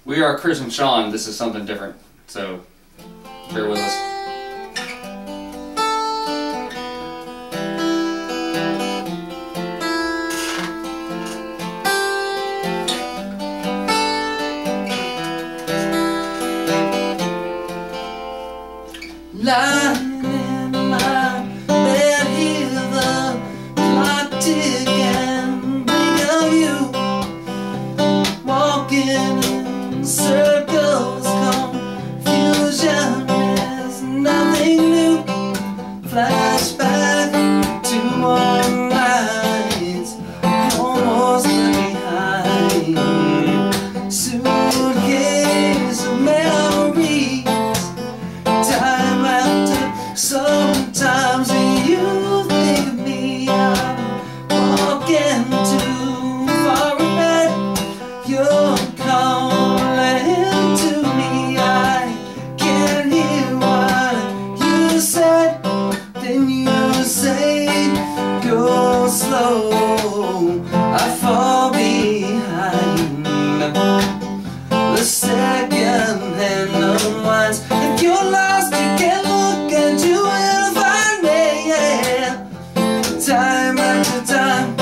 We are Chris and Sean. This is something different, so bear with us. Lying in my bed, hear the clock tick and think of you. Walking in circles, confusion is nothing new. Flashback to our nights, almost behind. Suitcase of memories. Sometimes you think of me, I'm walking too far ahead. You're calling to me, I can't hear what you said. Then you say, go slow, I fall behind. The second hand unwinds. If you're lost, you can't look and you will find me, yeah. Time after time.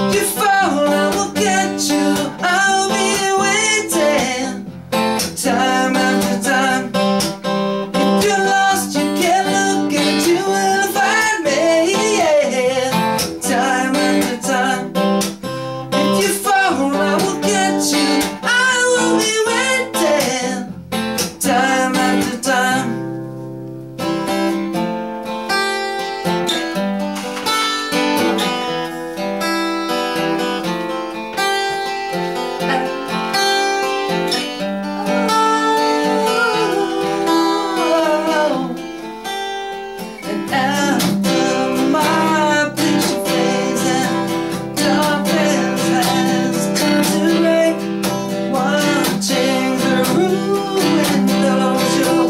If you fall, I will get you. I'll be waiting. Time after time. If you're lost, you can't look and you will find me, yeah. Time after time. If you fall, I will get you. I will be waiting. Time after time. And after my picture fades and darkness has turned to gray, watching the room windows, you're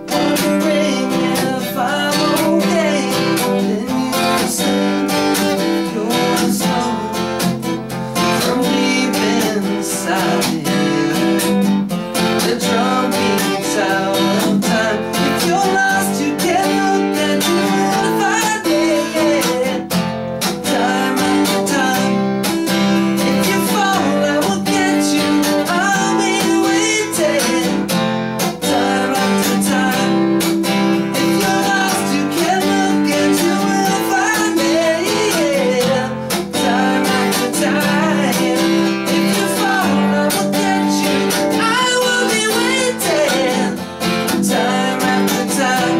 wondering if I'm okay. Then you say you're slow from deep inside. The drum beats out of time. If you're lost, you can't look and you will find me, yeah. Time after time. If you fall, I will get you. I'll be waiting. Time after time. If you're lost, you can't look and you will find me, yeah. Time after time. If you fall, I will get you. I will be waiting. Time after time.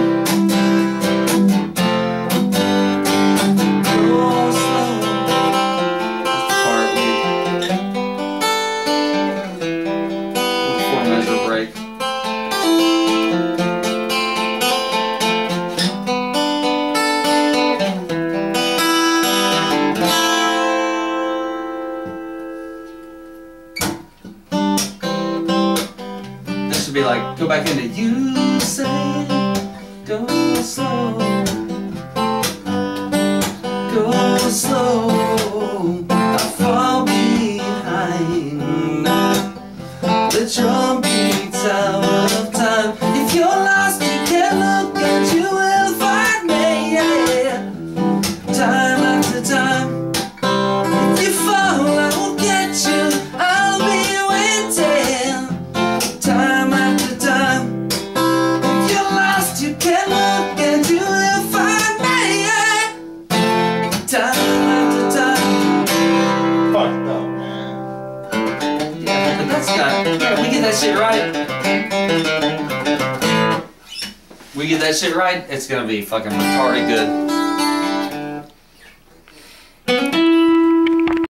Go slow. Part B. Four measure break. This should be like, go back into you. You say, go slow. Go slow. I fall behind. The drum beats out of time. If you're lost, you can't look and you will find me, yeah. Time after time. If you fall, I will get you. I'll be waiting. Time after time. If you're lost, you can't look and you will find me, yeah. Time after time. Fucked up, man. Yeah, but that's got. Yeah, we get that shit right. We get that shit right, it's gonna be fucking retarded good.